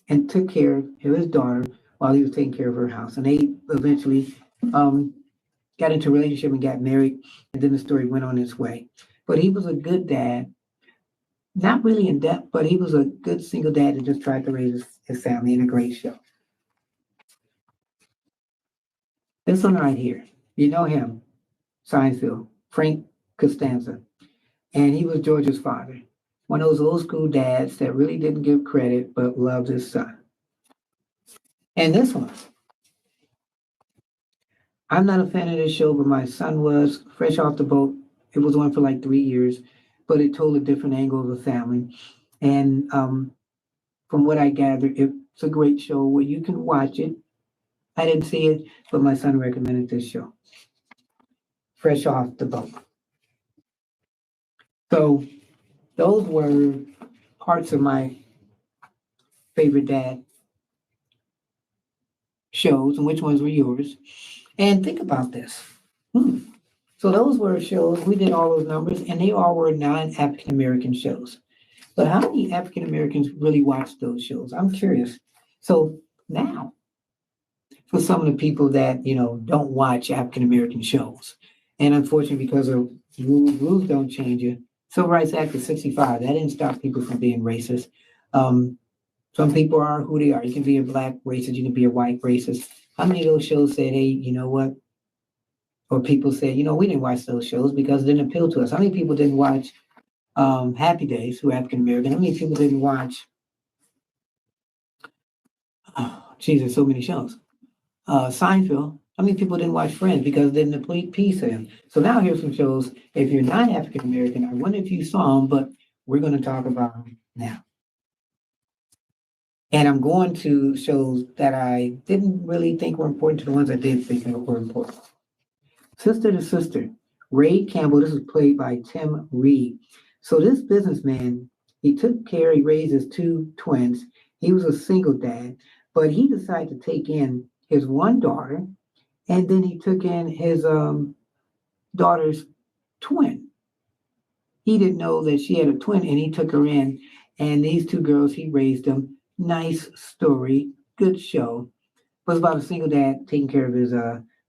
and took care of his daughter while he was taking care of her house. And they eventually got into a relationship and got married. And then the story went on its way. But he was a good dad, not really in depth, but he was a good single dad that just tried to raise his family in a great show. This one right here, you know him, Seinfeld, Frank Costanza. And he was George's father. One of those old school dads that really didn't give credit, but loved his son. And this one, I'm not a fan of this show, but my son was fresh off the boat. It was on for like 3 years, but it told a different angle of the family. And from what I gathered, it's a great show where you can watch it. I didn't see it, but my son recommended this show. Fresh off the boat. So those were parts of my favorite dad shows, and which ones were yours? And think about this. So those were shows, we did all those numbers, and they all were non-African American shows. But how many African Americans really watch those shows? I'm curious. So now, for some of the people that, don't watch African American shows, and unfortunately, because of rules don't change it. Civil Rights Act of 65, that didn't stop people from being racist. Some people are who they are. You can be a black racist, you can be a white racist. How many of those shows said, hey, you know what? Or people say, we didn't watch those shows because it didn't appeal to us. How many people didn't watch Happy Days, who are African American? How many people didn't watch, there's so many shows. Seinfeld. How many people didn't watch Friends because it didn't appease them? So now here's some shows. If you're not African American, I wonder if you saw them, but we're going to talk about them now. And I'm going to shows that I didn't really think were important to the ones I did think were important. Sister to Sister. Ray Campbell, this is played by Tim Reed. So this businessman, he raised his two twins. He was a single dad, but he decided to take in his one daughter, and then he took in his daughter's twin. He didn't know that she had a twin, and he took her in, and these two girls, he raised them. Nice story, good show. It was about a single dad taking care of his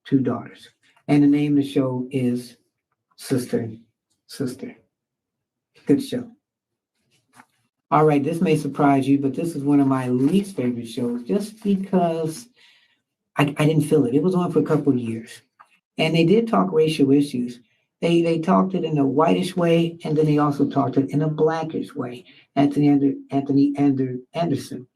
two daughters. And the name of the show is Sister. Good show. All right, this may surprise you, but this is one of my least favorite shows just because I didn't feel it. It was on for a couple of years. And they did talk racial issues. They talked it in a whitish way, and then they also talked it in a blackish way. Anthony Anderson.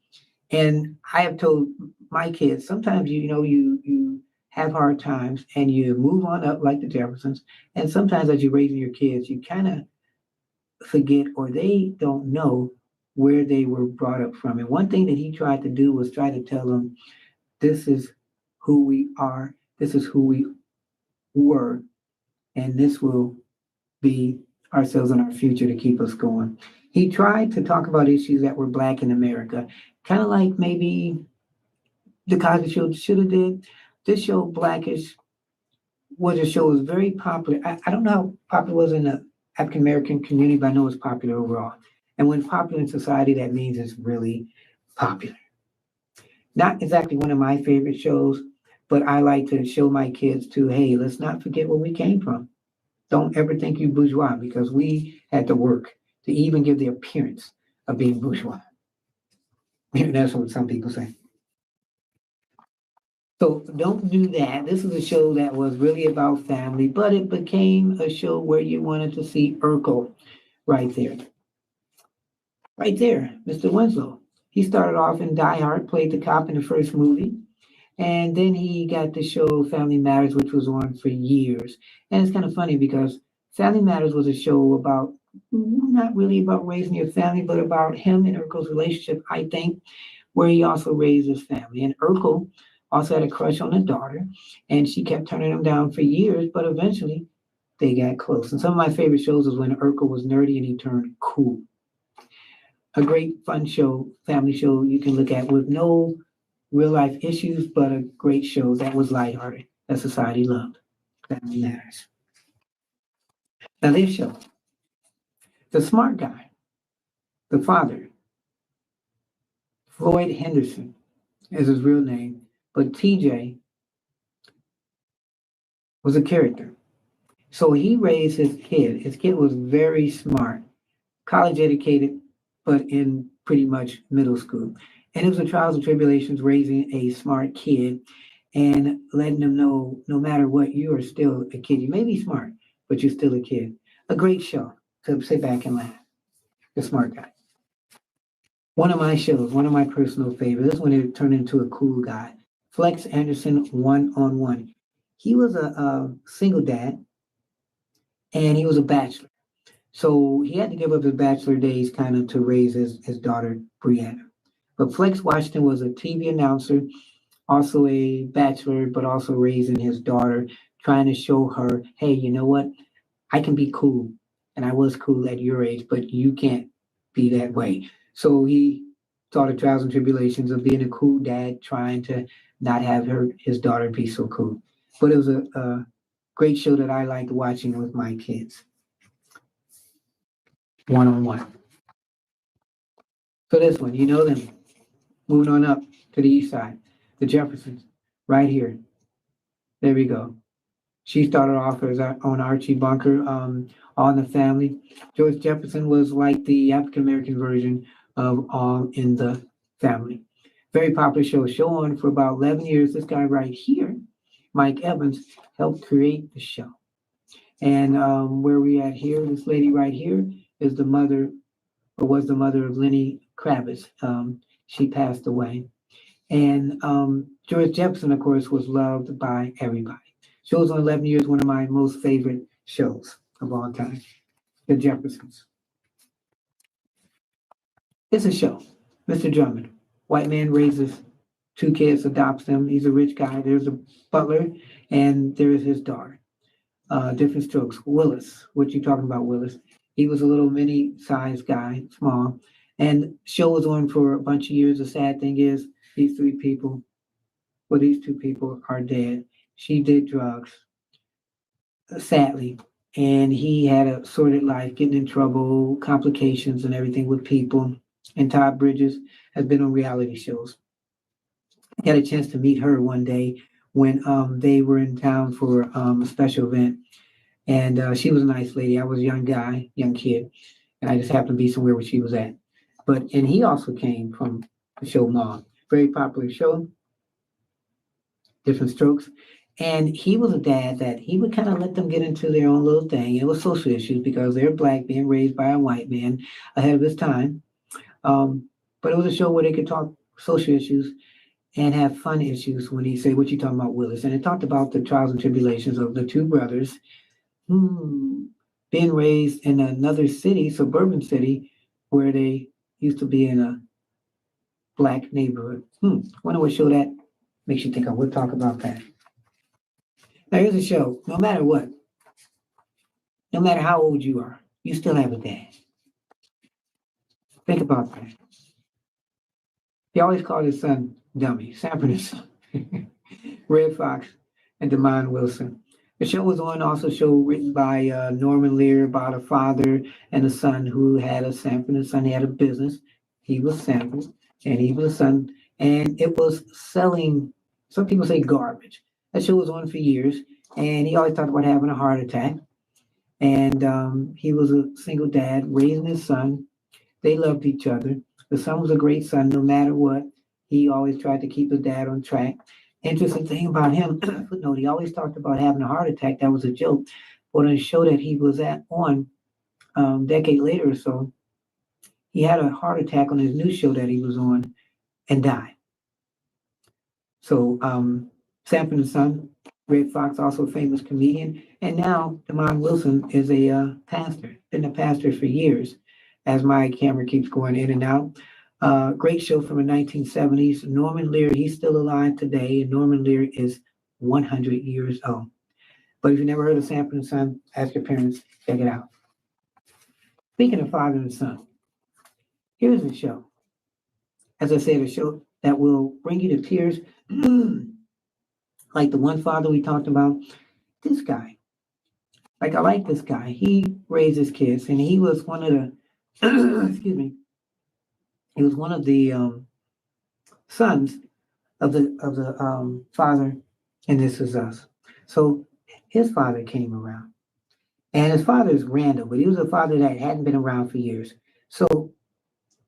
And I have told my kids, sometimes you have hard times and you move on up like the Jeffersons. And sometimes as you're raising your kids, you kind of forget or they don't know where they were brought up from. And one thing that he tried to do was try to tell them, this is who we are, this is who we were, and this will be ourselves in our future to keep us going. He tried to talk about issues that were Black in America, kind of like maybe the Cosby Show should have did. This show, Blackish, was a show that was very popular. I don't know how popular it was in the African American community, but I know it's popular overall. And when popular in society, that means it's really popular. Not exactly one of my favorite shows, but I like to show my kids too, hey, let's not forget where we came from. Don't ever think you bourgeois because we had to work to even give the appearance of being bourgeois. That's what some people say. So don't do that. This is a show that was really about family, but it became a show where you wanted to see Urkel right there. Right there, Mr. Winslow. He started off in Die Hard, played the cop in the first movie, and then he got the show Family Matters, which was on for years. And it's kind of funny because Family Matters was a show about not really about raising your family, but about him and Urkel's relationship, I think, where he also raised his family. And Urkel also had a crush on the daughter, and she kept turning him down for years, but eventually they got close. And some of my favorite shows was when Urkel was nerdy and he turned cool. A great fun show, family show you can look at with no real life issues, but a great show that was lighthearted, that society loved. Family Matters. Now this show, the smart guy, the father, Floyd Henderson is his real name, but TJ was a character. So he raised his kid. His kid was very smart, college educated, but in pretty much middle school. And it was the trials and tribulations raising a smart kid and letting them know no matter what, you are still a kid. You may be smart, but you're still a kid. A great show to sit back and laugh. The smart guy. One of my shows, one of my personal favorites. This one it turned into a cool guy. Flex Anderson, One on One. He was a single dad and he was a bachelor. So he had to give up his bachelor days kind of to raise his daughter, Brianna. But Flex Washington was a TV announcer, also a bachelor, but also raising his daughter, trying to show her, hey, you know what? I can be cool. And I was cool at your age, but you can't be that way. So he saw the trials and tribulations of being a cool dad, trying to not have his daughter be so cool. But it was a great show that I liked watching with my kids. One on one. So this one, you know them. Moving on up to the east side, the Jeffersons, right here. There we go. She started off as on Archie Bunker, All in the Family. George Jefferson was like the African American version of All in the Family. Very popular show. Show on for about 11 years. This guy right here, Mike Evans, helped create the show. And where we at here, this lady right here is the mother, or was the mother of Lenny Kravitz. She passed away. And George Jefferson, of course, was loved by everybody. Shows on 11 years, one of my most favorite shows of all time, The Jeffersons. It's a show. Mr. Drummond, white man raises two kids, adopts them. He's a rich guy. There's a butler, and there's his daughter. Different strokes. Willis, what you talking about, Willis? He was a little mini-sized guy, small, and show was on for a bunch of years. The sad thing is, these these two people are dead. She did drugs, sadly, and he had a sordid life, getting in trouble, complications, and everything with people. And Todd Bridges has been on reality shows. I got a chance to meet her one day when they were in town for a special event, and she was a nice lady. I was a young kid, and I just happened to be somewhere where she was at. And he also came from the show Mom, very popular show, Different Strokes. And he was a dad that he would kind of let them get into their own little thing. It was social issues because they're black, being raised by a white man ahead of his time. But it was a show where they could talk social issues and have fun issues when he said, what you talking about, Willis? And it talked about the trials and tribulations of the two brothers being raised in another city, suburban city, where they used to be in a black neighborhood. Wonder what show that makes you think of. We'll talk about that. Now here's a show. No matter what, no matter how old you are, you still have a dad. Think about that. He always called his son Dummy, Sanford and Son, Red Fox, and Demond Wilson. The show was on, also show written by Norman Lear about a father and a son who had a Sanford and Son. He had a business. He was Sanford and he was a son, and it was selling. Some people say garbage. That show was on for years, and he always talked about having a heart attack. And he was a single dad raising his son. They loved each other. The son was a great son, no matter what. He always tried to keep his dad on track. Interesting thing about him, footnote, he always talked about having a heart attack. That was a joke. But on a show that he was on, decade later or so, he had a heart attack on his new show that he was on and died. So Sanford and Son, Red Fox, also a famous comedian, and now Demond Wilson is a pastor. Been a pastor for years. As my camera keeps going in and out. Great show from the 1970s. Norman Lear, he's still alive today, and Norman Lear is 100 years old. But if you never heard of Sanford and Son, ask your parents, check it out. Speaking of father and son, here's a show. As I said, a show that will bring you to tears, like the one father we talked about. This guy, like I like this guy. He raises kids, and he was one of the, excuse me, he was one of the sons of the father, and This Is Us. So his father came around, and his father is Randall, but he was a father that hadn't been around for years. So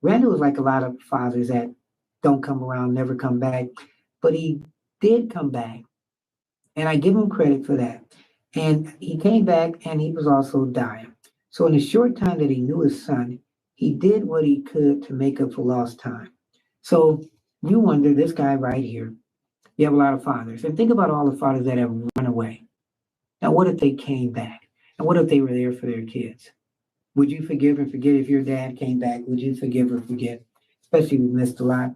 Randall was like a lot of fathers that don't come around, never come back, but he did come back, and I give him credit for that. And he came back, and he was also dying. So in the short time that he knew his son, he did what he could to make up for lost time. So you wonder, this guy right here, you have a lot of fathers. And think about all the fathers that have run away. Now, what if they came back? And what if they were there for their kids? Would you forgive and forget if your dad came back? Would you forgive or forget? Especially if you missed a lot.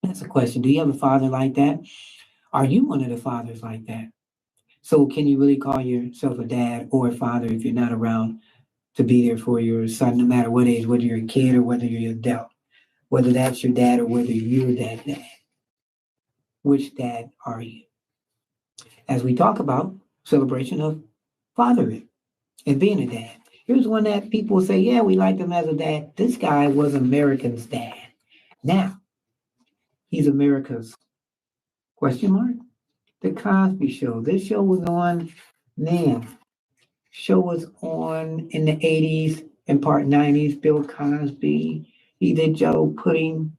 That's a question. Do you have a father like that? Are you one of the fathers like that? So can you really call yourself a dad or a father if you're not around to be there for your son, no matter what age, whether you're a kid or whether you're an adult, whether that's your dad or whether you're that dad? Which dad are you? As we talk about celebration of fatherhood and being a dad. Here's one that people say, yeah, we liked him as a dad. This guy was America's dad. Now, he's America's question mark. The Cosby Show. This show was on, man, show was on in the 80s and part 90s. Bill Cosby. He did Joe Pudding.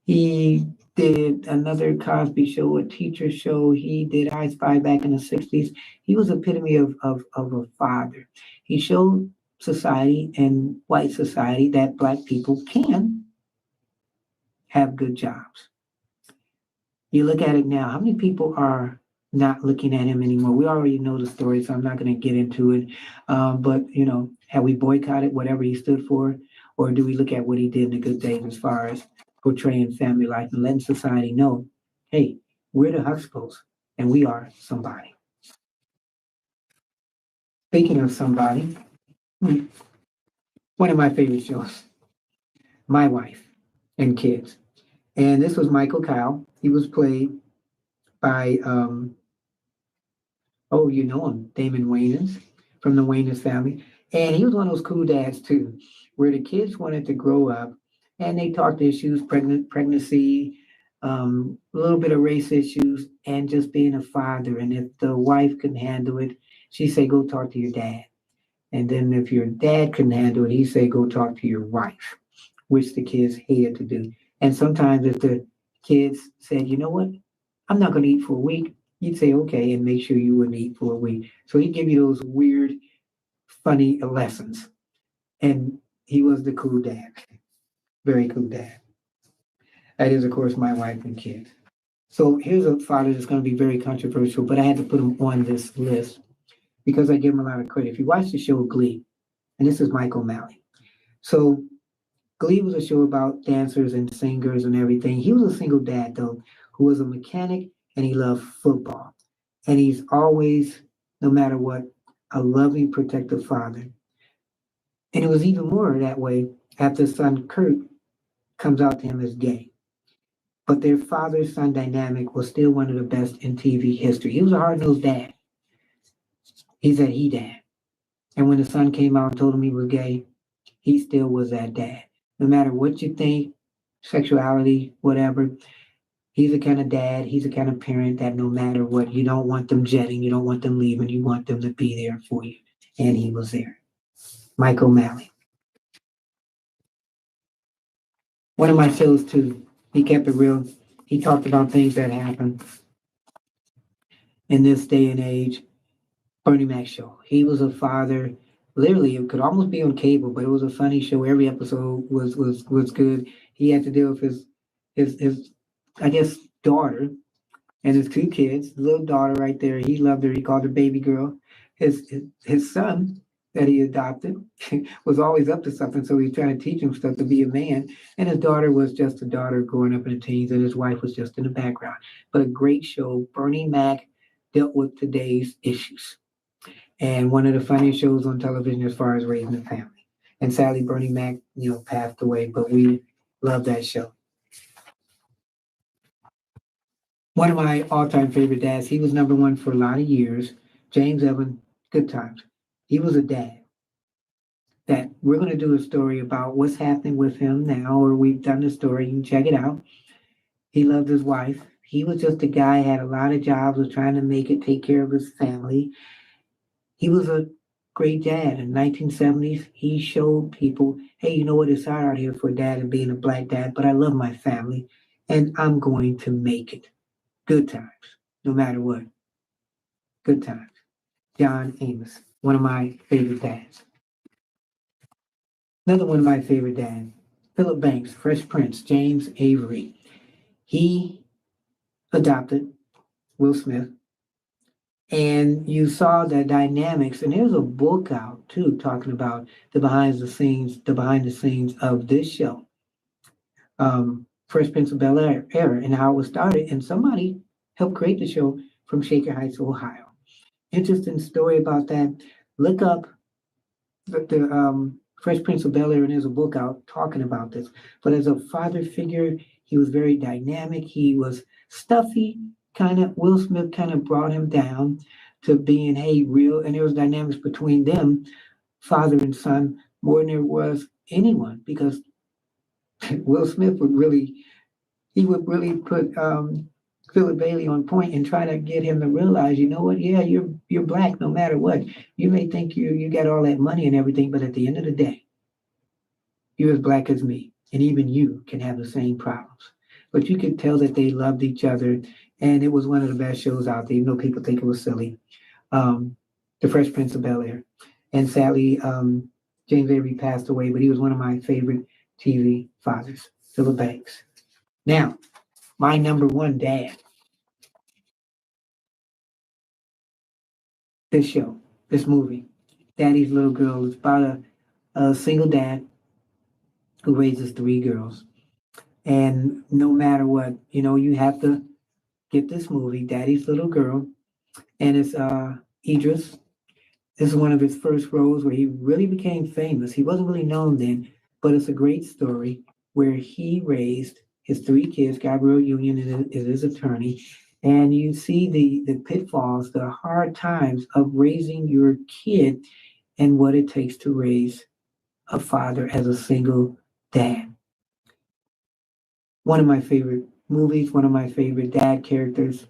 He did another Cosby Show, a teacher show. He did I Spy back in the 60s. He was epitome of a father. He showed society and white society that black people can have good jobs. You look at it now, how many people are not looking at him anymore? We already know the story, so I'm not going to get into it. But, have we boycotted whatever he stood for? Or do we look at what he did in the good days as far as portraying family life and letting society know, hey, we're the Huxtables and we are somebody. Speaking of somebody, one of my favorite shows, My Wife and Kids. And this was Michael Kyle. He was played by, you know him, Damon Wayans from the Wayans family. And he was one of those cool dads too, where the kids wanted to grow up and they talked issues, pregnancy, a little bit of race issues, and just being a father. And if the wife couldn't handle it, she'd say, go talk to your dad. And then if your dad couldn't handle it, he'd say, go talk to your wife, which the kids hated to do. And sometimes if the kids said, you know what, I'm not going to eat for a week, you'd say, okay, and make sure you wouldn't eat for a week. So he'd give you those weird, funny lessons. And he was the cool dad, very cool dad. That is, of course, My Wife and Kids. So here's a father that's going to be very controversial, but I had to put him on this list because I give him a lot of credit. If you watch the show Glee, and this is Mike O'Malley. So Glee was a show about dancers and singers and everything. He was a single dad, though, who was a mechanic and he loved football. And he's always, no matter what, a loving, protective father. And it was even more that way after his son Kurt comes out to him as gay. But their father-son dynamic was still one of the best in TV history. He was a hard-nosed dad. He said he dad. And when the son came out and told him he was gay, he still was that dad. No matter what you think, sexuality, whatever, he's the kind of dad, he's the kind of parent that no matter what, you don't want them jetting, you don't want them leaving, you want them to be there for you. And he was there. Mike O'Malley. One of my shows too, he kept it real. He talked about things that happen in this day and age. Bernie Mac show. He was a father. Literally, it could almost be on cable, but it was a funny show. Every episode was good. He had to deal with his I guess daughter and his two kids. The little daughter right there. He loved her. He called her baby girl. His son that he adopted was always up to something, so he's trying to teach him stuff to be a man. And his daughter was just a daughter growing up in the teens, and his wife was just in the background. But a great show. Bernie Mac dealt with today's issues. And one of the funniest shows on television as far as raising a family. And sadly, Bernie Mac, passed away, but we love that show. One of my all-time favorite dads, he was number one for a lot of years. James Evan, Good Times. He was a dad that we're going to do a story about what's happening with him now, or we've done the story. You can check it out. He loved his wife. He was just a guy, had a lot of jobs, was trying to make it, take care of his family. He was a great dad. In the 1970s, he showed people, hey, you know what, it's hard out here for a dad and being a black dad, but I love my family, and I'm going to make it. Good times, no matter what. Good times. John Amos, one of my favorite dads. Another one of my favorite dads, Philip Banks, Fresh Prince, James Avery. He adopted Will Smith. And you saw the dynamics, and there's a book out too talking about the behind the scenes of this show, Fresh Prince of Bel-Air, and how it was started. And somebody helped create the show from Shaker Heights, Ohio. Interesting story about that. Look up the Fresh Prince of Bel-Air, and there's a book out talking about this. But as a father figure, he was very dynamic. He was stuffy. Will Smith kind of brought him down to being, hey, real, and there was dynamics between them, father and son, more than there was anyone, because Will Smith would really put Philip Bailey on point and try to get him to realize, you know what, yeah, you're black no matter what. You may think you got all that money and everything, but at the end of the day, you're as black as me, and even you can have the same problems. But you could tell that they loved each other. And it was one of the best shows out there, even though people think it was silly. The Fresh Prince of Bel-Air. And sadly, James Avery passed away, but he was one of my favorite TV fathers, Philip Banks. Now, my number one dad. This show, this movie, Daddy's Little Girl, is about a single dad who raises three girls. And no matter what, you have to get this movie, Daddy's Little Girl, and it's Idris. This is one of his first roles where he really became famous. He wasn't really known then, but it's a great story where he raised his three kids. Gabrielle Union is his attorney, and you see the pitfalls, the hard times of raising your kid and what it takes to raise a father as a single dad. One of my favorite movies, one of my favorite dad characters,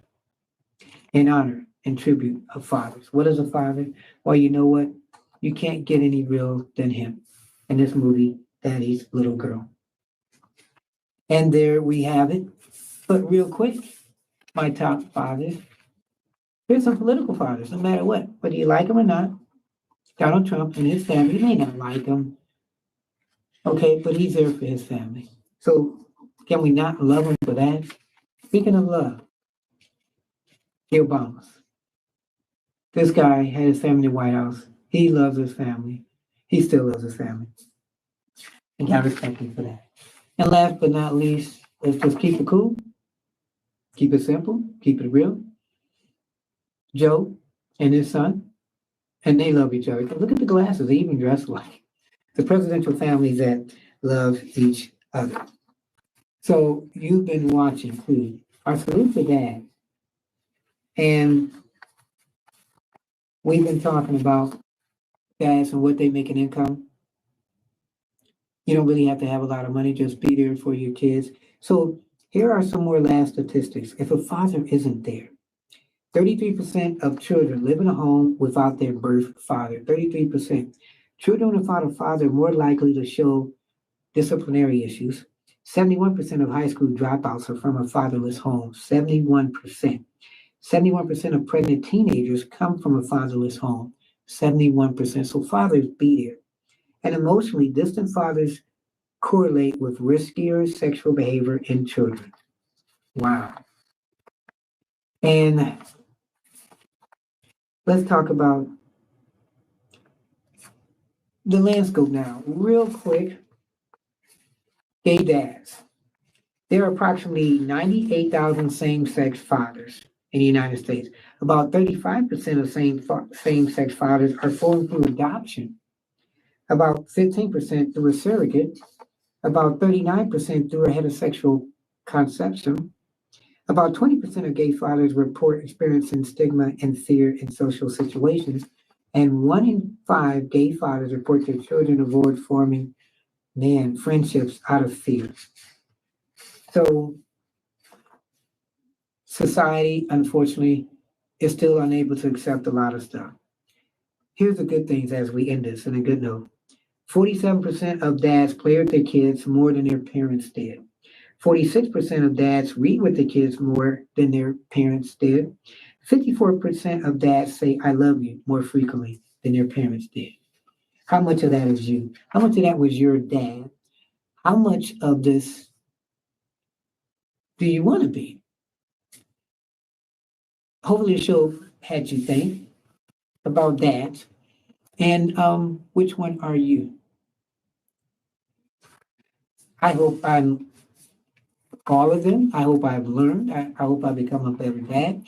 in honor and tribute of fathers. What is a father? Well, you know what? You can't get any real than him in this movie, Daddy's Little Girl. And there we have it. But real quick, my top fathers. Here's some political fathers, no matter what, whether you like them or not. Donald Trump and his family, you may not like him, okay, but he's there for his family. So can we not love him for that? Speaking of love, the Obamas. This guy had his family in the White House. He loves his family. He still loves his family. And I respect him for that. And last but not least, let's just keep it cool, keep it simple, keep it real. Joe and his son, and they love each other. Look at the glasses, they even dress alike. The presidential families that love each other. So you've been watching, please, our Salute to Dad. And we've been talking about dads and what they make an income. You don't really have to have a lot of money, just be there for your kids. So here are some more last statistics. If a father isn't there, 33% of children live in a home without their birth father. 33%. Children without a father are more likely to show disciplinary issues. 71% of high school dropouts are from a fatherless home. 71%. 71% of pregnant teenagers come from a fatherless home. 71%. So fathers be there. And emotionally distant fathers correlate with riskier sexual behavior in children. Wow. And let's talk about the landscape now, real quick. Gay dads. There are approximately 98,000 same-sex fathers in the United States. About 35% of same-sex fathers are formed through adoption. About 15% through a surrogate. About 39% through a heterosexual conception. About 20% of gay fathers report experiencing stigma and fear in social situations. And 1 in 5 gay fathers report their children avoid forming friendships out of fear. So society, unfortunately, is still unable to accept a lot of stuff. Here's the good things as we end this, and a good note. 47% of dads play with their kids more than their parents did. 46% of dads read with their kids more than their parents did. 54% of dads say, I love you more frequently than their parents did. How much of that is you? How much of that was your dad? How much of this do you want to be? Hopefully the show had you think about dads. And which one are you? I hope I'm all of them. I hope I've learned. I hope I become a better dad.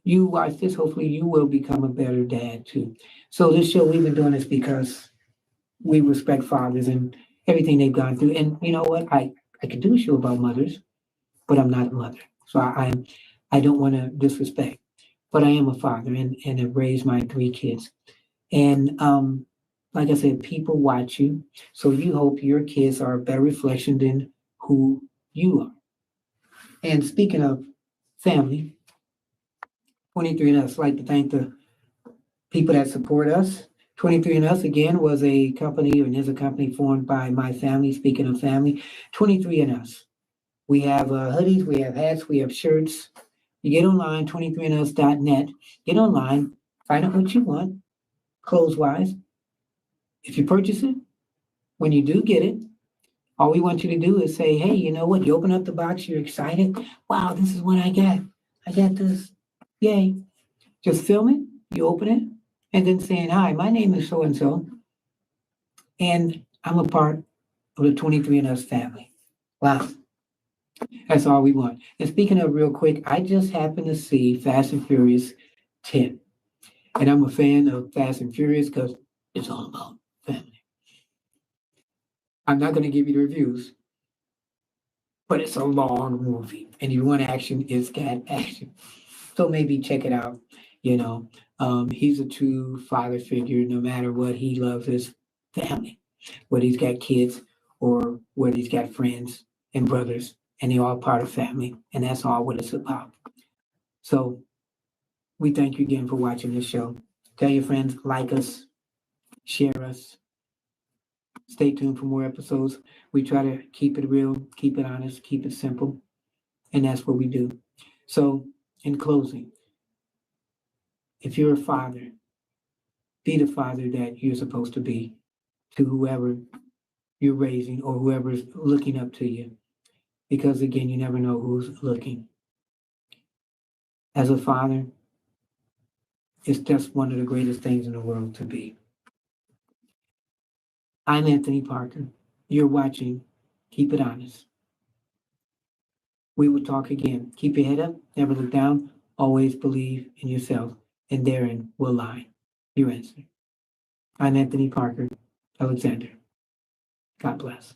You watch this, hopefully you will become a better dad too. So this show, we've been doing this because we respect fathers and everything they've gone through. And you know what? I could do a show about mothers, but I'm not a mother. So I don't want to disrespect. But I am a father and have raised my 3 kids. And like I said, people watch you. So you hope your kids are a better reflection than who you are. And speaking of family, 23 and Us, like to thank the people that support us. 23 and Us, again, was a company, and is a company formed by my family. Speaking of family, 23 and Us. We have hoodies, we have hats, we have shirts. You get online, 23andus.net. Get online, find out what you want, clothes-wise. If you purchase it, when you do get it, all we want you to do is say, hey, you know what? You open up the box, you're excited. Wow, this is what I got. I got this. Yay. Just film it, you open it, and then saying, hi, my name is so-and-so, and I'm a part of the 23 and Us family. Wow. That's all we want. And speaking of real quick, I just happened to see Fast and Furious 10. And I'm a fan of Fast and Furious because it's all about family. I'm not going to give you the reviews, but it's a long movie. And if you want action, it's got action. So maybe check it out. You know, he's a true father figure. No matter what, he loves his family, whether he's got kids or whether he's got friends and brothers, and they're all part of family. And that's all what it's about. So we thank you again for watching this show. Tell your friends, like us, share us. Stay tuned for more episodes. We try to keep it real, keep it honest, keep it simple. And that's what we do. So, in closing, if you're a father, be the father that you're supposed to be to whoever you're raising or whoever's looking up to you. Because again, you never know who's looking. As a father, it's just one of the greatest things in the world to be. I'm Anthony Parker. You're watching Keep It Honest. We will talk again. Keep your head up, never look down, always believe in yourself, and therein will lie your answer. I'm Anthony Parker Alexander. God bless.